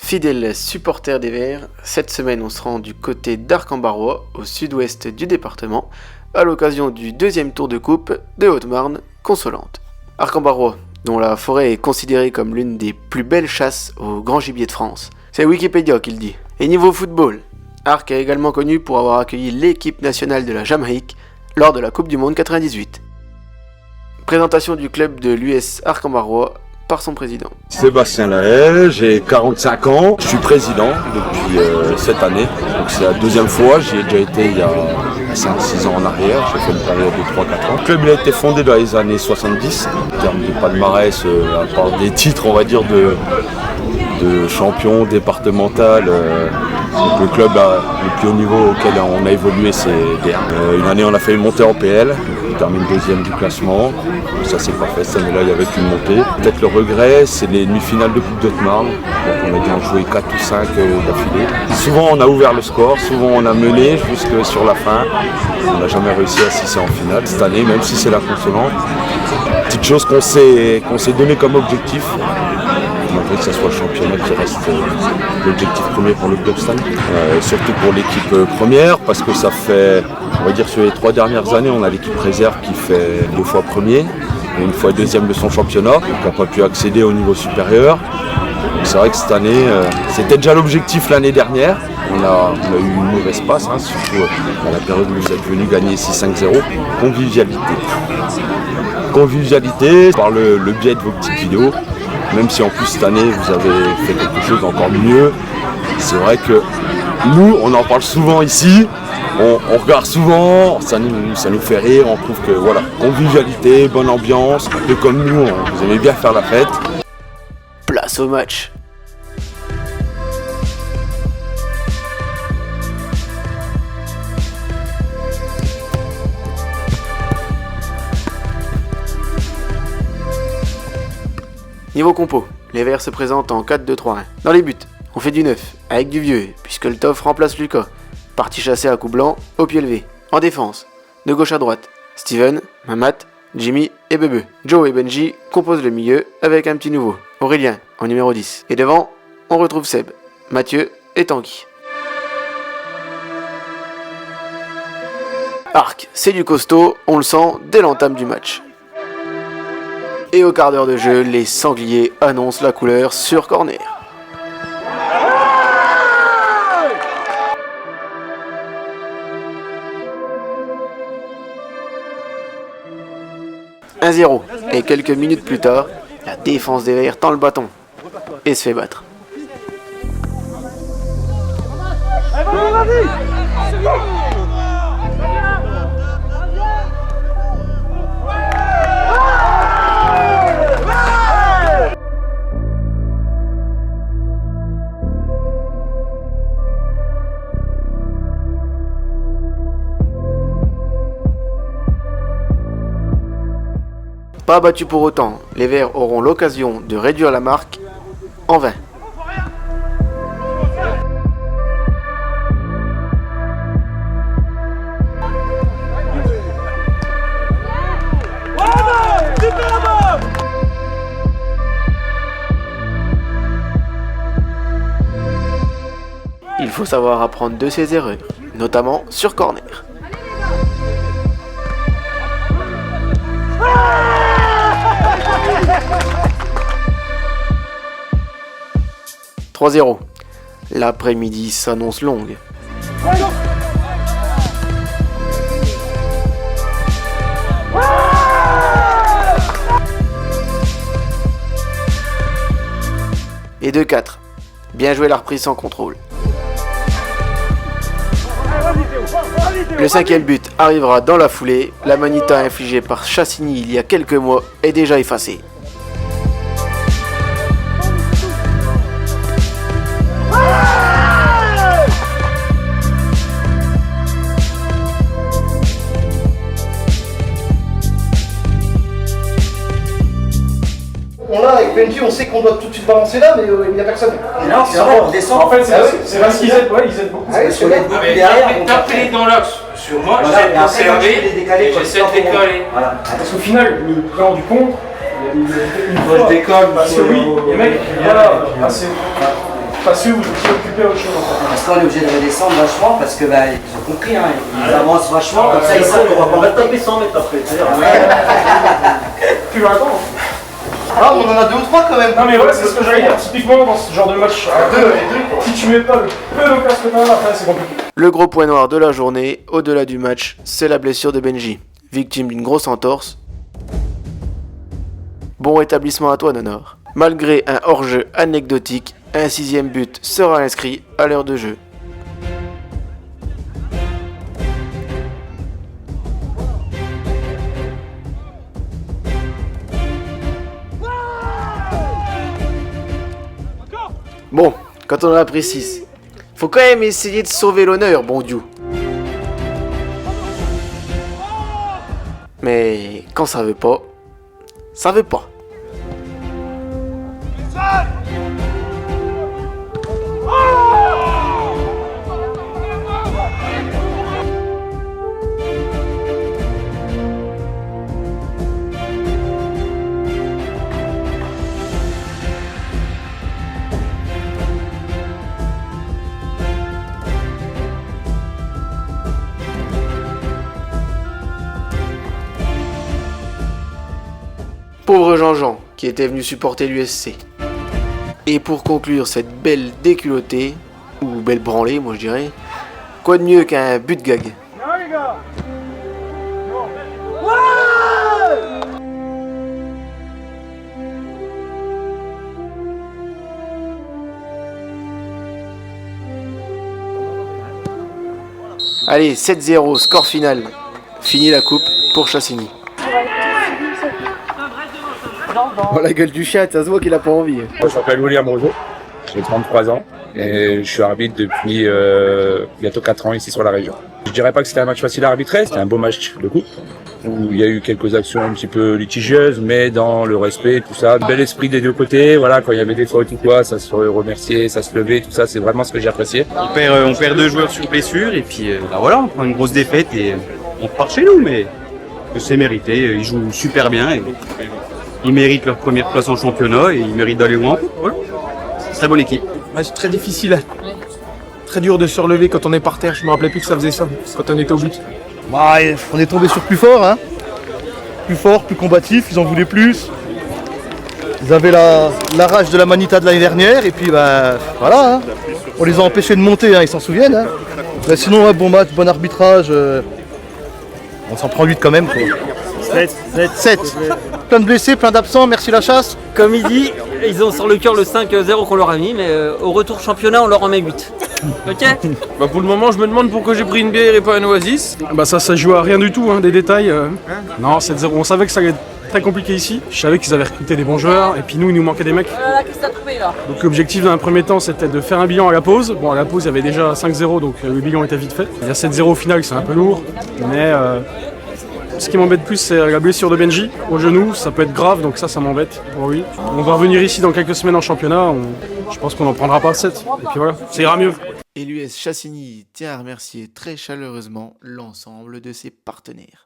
Fidèles supporters des Verts, cette semaine on se rend du côté d'Arc-en-Barrois, au sud-ouest du département, à l'occasion du deuxième tour de coupe de Haute-Marne consolante. Arc-en-Barrois, dont la forêt est considérée comme l'une des plus belles chasses au grand gibier de France. C'est Wikipédia qui le dit. Et niveau football, Arc est également connu pour avoir accueilli l'équipe nationale de la Jamaïque lors de la Coupe du Monde 98. Présentation du club de l'US Arc-en-Barrois par son président. Sébastien Lahaye, j'ai 45 ans, je suis président depuis cette année, donc c'est la deuxième fois, j'y ai déjà été il y a 5-6 ans en arrière, j'ai fait une période de 3-4 ans. Le club il a été fondé dans les années 70, en termes de palmarès, à part des titres on va dire de champion départemental. Donc le club le plus haut niveau auquel on a évolué c'est DER. Une année on a fait une montée en PL, on termine deuxième du classement, ça c'est pas fait, cette année-là il y avait qu'une montée. Peut-être le regret c'est les nuits-finales de Coupe d'Haute-Marne, donc on a dû en jouer 4 ou 5 d'affilée. Souvent on a ouvert le score, souvent on a mené jusque sur la fin, on n'a jamais réussi à s'hisser en finale. Cette année, même si c'est la consolante, petite chose qu'on s'est donné comme objectif, malgré que ce soit le championnat qui reste l'objectif premier pour le club cette année. Surtout pour l'équipe première, parce que ça fait, on va dire sur les 3 dernières années, on a l'équipe réserve qui fait 2 fois premier et une fois deuxième de son championnat, donc on n'a pas pu accéder au niveau supérieur. Donc c'est vrai que cette année, c'était déjà l'objectif l'année dernière. On a eu une mauvaise passe, surtout dans la période où vous êtes venu gagner 6-5-0. Convivialité par le biais de vos petites vidéos. Même si en plus cette année vous avez fait quelque chose d'encore mieux, c'est vrai que nous on en parle souvent ici, on regarde souvent, ça nous fait rire, on trouve que voilà, convivialité, bonne ambiance, un peu comme nous, vous aimez bien faire la fête. Place au match. Niveau compo, les Verts se présentent en 4-2-3-1. Dans les buts, on fait du neuf, avec du vieux, puisque le Toff remplace Lucas, parti chasser à coup blanc, au pied levé. En défense, de gauche à droite, Steven, Mamat, Jimmy et Bebe. Joe et Benji composent le milieu avec un petit nouveau, Aurélien, en numéro 10. Et devant, on retrouve Seb, Mathieu et Tanguy. Arc, c'est du costaud, on le sent dès l'entame du match. Et au quart d'heure de jeu, les sangliers annoncent la couleur sur corner. « 1-0 » et quelques minutes plus tard, la défense des Verts tend le bâton et se fait battre. Pas battu pour autant, les Verts auront l'occasion de réduire la marque en 20. Il faut savoir apprendre de ses erreurs, notamment sur corner. 3-0. L'après-midi s'annonce longue. Et 2-4. Bien joué la reprise sans contrôle. Le 5e but arrivera dans la foulée. La manita infligée par Chassigny il y a quelques mois est déjà effacée. Avec Benji, on sait qu'on doit tout de suite balancer là, mais il n'y a personne. Et là, c'est vrai, on descend. En fait, c'est parce qu'ils aident, ils aident beaucoup. Tapez-les dans l'axe. Sur moi, j'essaie de conserver et j'essaie de décoller. Parce qu'au final, le plan du contre, il décolle. Parce que oui, les mecs, voilà, c'est. Parce que vous étiez occupé à autre chose en fait. Parce qu'on est obligé de redescendre vachement parce que ils ont compris, hein, ils avancent vachement, comme ça ils savent qu'on va pas mettre taper 100 mètres après. Plus longtemps. Ah, on en a 2 ou 3 quand même. Non mais voilà, c'est ce que j'allais dire. Typiquement dans ce genre de match, si tu mets pas le peu d'occasion que t'as après, c'est compliqué. Le gros point noir de la journée, au-delà du match, c'est la blessure de Benji, victime d'une grosse entorse. Bon rétablissement à toi, Nonor. Malgré un hors-jeu anecdotique, un 6ème but sera inscrit à l'heure de jeu. Bon, quand on en a pris 6, faut quand même essayer de sauver l'honneur, bon Dieu. Mais quand ça veut pas, ça veut pas. Pauvre Jean-Jean, qui était venu supporter l'USC. Et pour conclure cette belle déculottée, ou belle branlée moi je dirais, quoi de mieux qu'un but gag. Allez, 7-0, score final. Fini la coupe pour Chassigny. Oh la gueule du chat, ça se voit qu'il a pas envie. Je m'appelle William Roseau, j'ai 33 ans et je suis arbitre depuis bientôt 4 ans ici sur la région. Je dirais pas que c'était un match facile à arbitrer, c'était un beau match de coupe où il y a eu quelques actions un petit peu litigieuses, mais dans le respect, tout ça, bel esprit des deux côtés. Voilà, quand il y avait des fautes ou quoi, ça se remerciait, ça se levait, tout ça, c'est vraiment ce que j'ai apprécié. On perd 2 joueurs sur blessure et puis voilà, on prend une grosse défaite et on repart chez nous, mais c'est mérité. Ils jouent super bien et ils méritent leur première place en championnat et ils méritent d'aller loin. Voilà. Très bonne équipe. Match très difficile. Très dur de se relever quand on est par terre. Je me rappelais plus que ça faisait ça quand on était au but. Bah, on est tombé sur plus fort, hein. Plus fort, plus combatif, ils en voulaient plus. Ils avaient la rage de la Manita de l'année dernière et puis bah voilà, hein. On les a empêchés de monter, hein, ils s'en souviennent. Hein. Mais sinon, ouais, bon match, bon arbitrage. On s'en prend 8 quand même. 7. Plein de blessés, plein d'absents, merci la chasse. Comme il dit, ils ont sur le cœur le 5-0 qu'on leur a mis, mais au retour championnat, on leur en met 8. Ok. Bah pour le moment, je me demande pourquoi j'ai pris une bière et pas un Oasis. Bah ça joue à rien du tout, hein, des détails. Non, 7-0, on savait que ça allait être très compliqué ici. Je savais qu'ils avaient recruté des bons joueurs et puis nous, il nous manquait des mecs. Qu'est-ce que t'as trouvé là? Donc l'objectif dans un premier temps, c'était de faire un bilan à la pause. Bon, à la pause, il y avait déjà 5-0, donc le bilan était vite fait. Il y a 7-0 au final, c'est un peu lourd, mais... Ce qui m'embête plus, c'est la blessure de Benji au genou. Ça peut être grave, donc ça m'embête pour lui. On va revenir ici dans quelques semaines en championnat. Je pense qu'on n'en prendra pas 7. Et puis voilà, ça ira mieux. Et l'US Chassigny tient à remercier très chaleureusement l'ensemble de ses partenaires.